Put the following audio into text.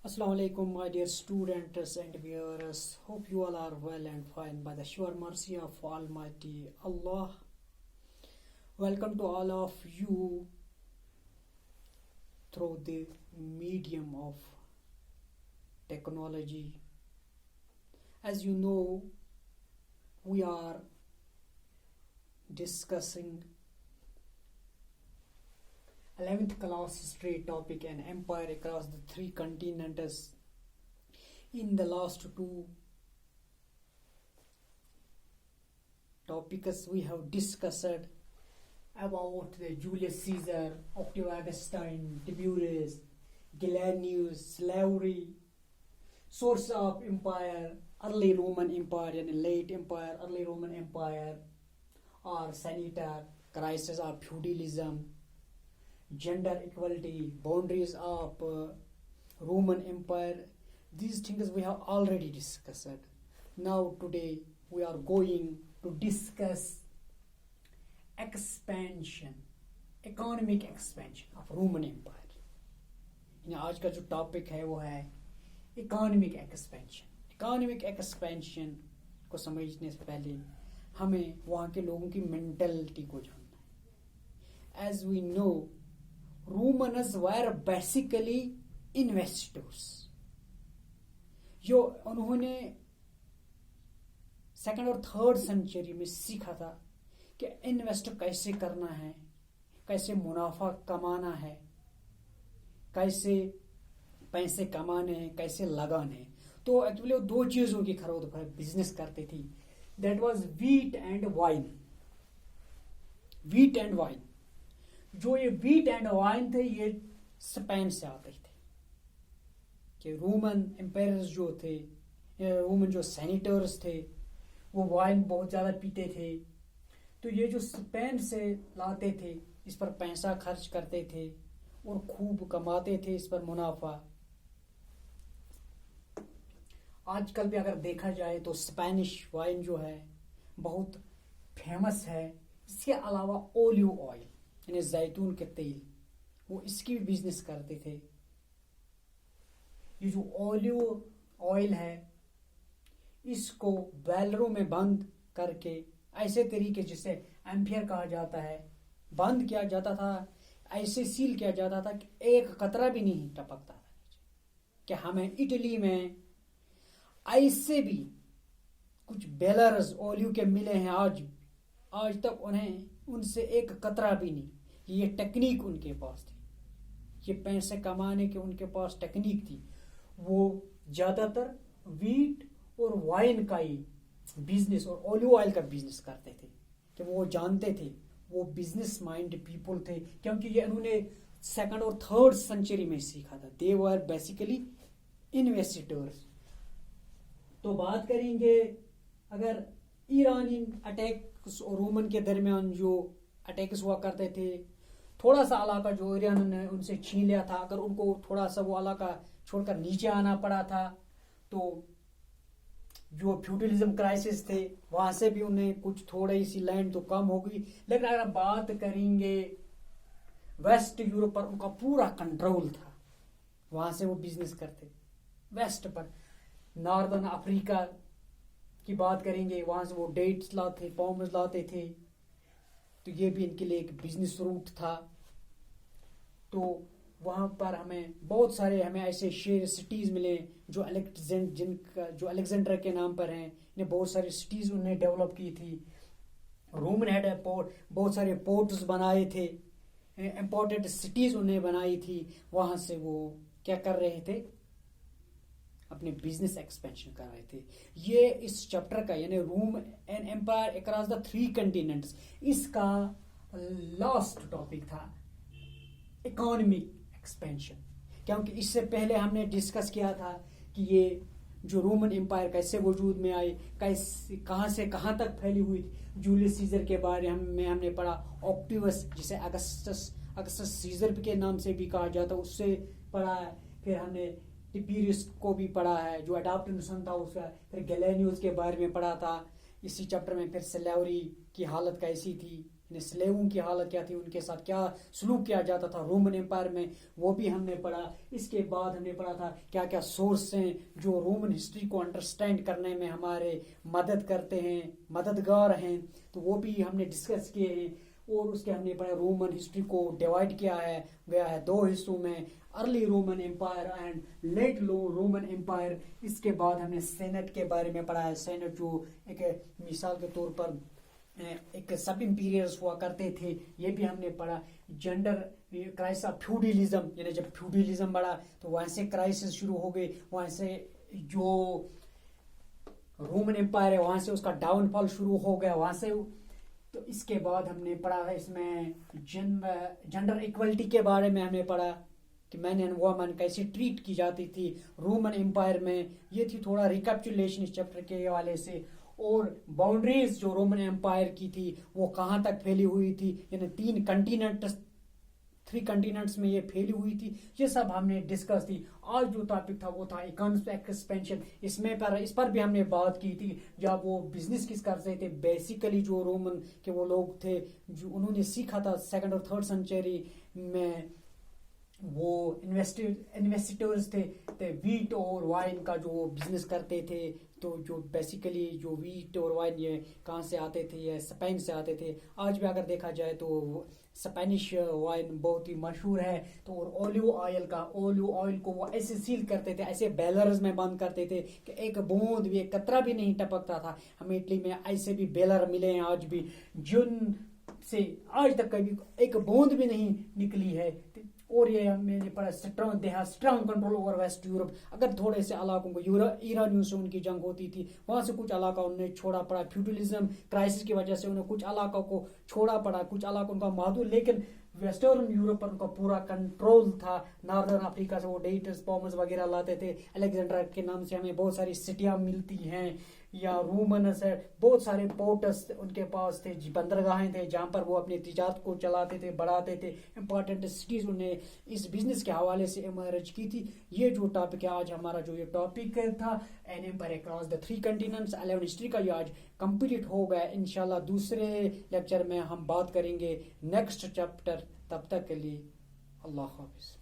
Assalamu alaikum, my dear students and viewers. Hope you all are well and fine by the sure mercy of Almighty Allah. Welcome to all of you through the medium of technology. As you know, we are discussing 11th class history topic and empire across the three continents. In the last two topics we have discussed about the Julius Caesar, Octavius Augustine, Tiberius, Gallienus, slavery, source of empire, early Roman Empire and late empire, early Roman Empire, or senator, crisis of feudalism, gender equality, boundaries of Roman Empire. These things we have already discussed. Now today we are going to discuss expansion, economic expansion of Roman Empire. आज का जो topic है वो है economic expansion. Economic expansion को समझने से पहले हमें वहाँ के लोगों की मेंटलिटी को जानना है. As we know, Romans were basically investors. जो उन्होंने सेकंड और थर्ड सेंचुरी में सीखा था कि इन्वेस्ट कैसे करना है, कैसे मुनाफा कमाना है, कैसे पैसे कमाने हैं, कैसे लगाने हैं. तो एक्चुअली वो दो चीजों की खरीद बिजनेस करती थी. That was wheat and wine. Wheat and wine. जो ये व्हीट एंड वाइन थे ये स्पेन से आते थे. कि रोमन एम्पायर्स जो थे, रोमन जो सेनेटर्स थे, वो वाइन बहुत ज़्यादा पीते थे. तो ये जो स्पेन से लाते थे, इस पर पैसा खर्च करते थे और खूब कमाते थे इस पर मुनाफा. आजकल भी अगर देखा जाए तो स्पेनिश वाइन जो है बहुत फेमस है. इसके अलावा ओलिव ऑयल यानी जैतून के तेल, वो इसकी भी बिजनेस करते थे. ये जो ओलिव ऑयल है इसको बैलरों में बंद करके ऐसे तरीके जिसे एम्पियर कहा जाता है बंद किया जाता था, ऐसे सील किया जाता था कि एक कतरा भी नहीं टपकता था. कि हमें इटली में ऐसे भी कुछ बेलर्स ओलिव के मिले हैं आज तक उन्हें उनसे एक कतरा भी नहीं. ये टेक्निक उनके पास थी, ये पैसे कमाने के उनके पास टेक्निक थी. वो ज्यादातर वीट और वाइन का ही बिजनेस और ऑलिव ऑयल का बिजनेस करते थे. कि वो जानते थे, वो बिजनेस माइंड पीपल थे, क्योंकि ये उन्होंने सेकंड और थर्ड सेंचुरी में सीखा था. दे वर बेसिकली इन्वेस्टर्स. तो बात करेंगे अगर ईरानी अटैक्स और रोमन के दरमियान जो अटैक्स हुआ करते थे, थोड़ा सा इलाका जो ईरान ने उनसे छीन लिया था, अगर उनको थोड़ा सा वो इलाका छोड़कर नीचे आना पड़ा था तो जो फ्यूडलिज्म क्राइसिस थे वहां से भी उन्हें कुछ थोड़ी सी लैंड तो कम हो गई. लेकिन अगर हम बात करेंगे वेस्ट यूरोप पर उनका पूरा कंट्रोल था, वहां से वो बिजनेस करते. वेस्ट पर नॉर्दर्न अफ्रीका की बात करेंगे, वहां से वो डेट्स लाते, पॉम्स लाते थे. तो ये भी इनके लिए एक बिजनेस रूट था. तो वहां पर हमें बहुत सारे ऐसे शेर सिटीज मिले जो अलेक्जेंडर के नाम पर हैं. इन्हें बहुत सारी सिटीज उन्होंने डेवलप की थी. रोमन हेड बहुत सारे पोर्ट्स बनाए थे, इंपॉर्टेंट सिटीज उन्हें बनाई थी. वहां से वो क्या कर रहे थे, अपने बिजनेस एक्सपेंशन कर रहे थे. ये इस चैप्टर का यानी Rome and empire across the three continents, इसका लास्ट टॉपिक था इकोनॉमिक एक्सपेंशन. क्योंकि इससे पहले हमने डिस्कस किया था कि ये जो रोमन एम्पायर कैसे वजूद में आई, कैसे कहाँ से कहाँ तक फैली हुई थी. जूलियस सीजर के बारे में हमने पढ़ा. ऑक्टिवस जिसे अगस्टस सीजर के नाम से भी कहा जाता, उससे पढ़ा है. फिर हमने टिबेरियस को भी पढ़ा है जो अडॉप्टेशन था उसका. फिर गैलेनियस के बारे में पढ़ा था इसी चैप्टर में. फिर स्लेवरी की हालत कैसी थी, स्लेवों की हालत क्या थी, उनके साथ क्या सलूक किया जाता था रोमन एम्पायर में, वो भी हमने पढ़ा। इसके बाद हमने पढ़ा था क्या क्या सोर्स हैं जो रोमन हिस्ट्री को अंडरस्टैंड करने में हमारे मदद करते हैं, मददगार हैं, तो वो भी हमने डिस्कस किए हैं। और उसके हमने पढ़ा रोमन हिस्ट्री को डिवाइड किया है गया है दो हिस्सों में, early Roman empire and late Roman empire. इसके बाद हमने सेनेट के बारे में पढ़ा है। सेनेट जो एक मिसाल के तौर पर एक सब इंपीरियर्स हुआ करते थे, ये भी हमने पढ़ा। जेंडर क्राइसिस ऑफ फ्यूडलिज्म, यानी जब फ्यूडलिज्म बढ़ा तो वहां से क्राइसिस शुरू हो गए, वहां से जो रोमन एम्पायर है वहां से उसका डाउनफॉल शुरू हो गया वहां से। तो इसके बाद हमने पढ़ा है इसमें जेंडर इक्वलिटी के बारे में हमने पढ़ा कि मैन एंड वुमन कैसे ट्रीट की जाती थी रोमन एम्पायर में। ये थी थोड़ा रिकैपिचुलेशन इस चैप्टर के हवाले से। और बाउंड्रीज जो रोमन एम्पायर की थी वो कहाँ तक फैली हुई थी, यानी 3 कंटिनेंट्स में ये फैली हुई थी, ये सब हमने डिस्कस की। आज जो टॉपिक था वो था इकोनॉमिक एक्सपेंशन। इस पर भी हमने बात की थी जब वो बिजनेस किस करते थे। बेसिकली जो रोमन के वो लोग थे जो उन्होंने सीखा था 2nd और 3rd सेंचुरी में, वो इन्वेस्टर्स थे वीट और वाइन का जो बिजनेस करते थे। तो जो बेसिकली जो वीट और वाइन ये कहाँ से आते थे, ये स्पेन से आते थे। आज भी अगर देखा जाए तो स्पेनिश वाइन बहुत ही मशहूर है। तो और ओलिव ऑयल को वो ऐसे सील करते थे, ऐसे बेलर्स में बंद करते थे कि एक बूंद भी, एक कतरा भी नहीं टपकता था। हमें इटली में ऐसे भी बेलर मिले हैं आज भी, जिन से आज तक कभी एक बूंद भी नहीं निकली है। और ये मैंने पढ़ा strong control over west Europe. अगर थोड़े से इलाकों को ईरानियों से उनकी जंग होती थी, वहां से कुछ इलाका उन्होंने छोड़ा पड़ा। फ्यूडलिज्म क्राइसिस की वजह से उन्हें कुछ इलाकों को छोड़ा पड़ा, कुछ इलाकों का महदूद, लेकिन वेस्टर्न यूरोप पर उनका पूरा कंट्रोल था। नॉर्दर्न अफ्रीका से वो डेटर्स पॉमस वगैरह लाते थे। अलेक्जेंडर के नाम से हमें बहुत सारी सिटियां मिलती हैं, या रोमन से बहुत सारे पोर्ट्स उनके पास थे, बंदरगाहें थे जहाँ पर वो अपनी तिजारत को चलाते थे, बढ़ाते थे। इंपॉर्टेंट सिटीज उन्हें इस बिजनेस के हवाले से इमर्ज की थी। ये जो टॉपिक है आज हमारा, जो ये टॉपिक था an empire across the 3 continents 11 history का, ये आज कंप्लीट हो गया। इंशाल्लाह दूसरे लेक्चर में हम बात करेंगे नेक्स्ट चैप्टर। तब तक के लिए अल्लाह हाफिज।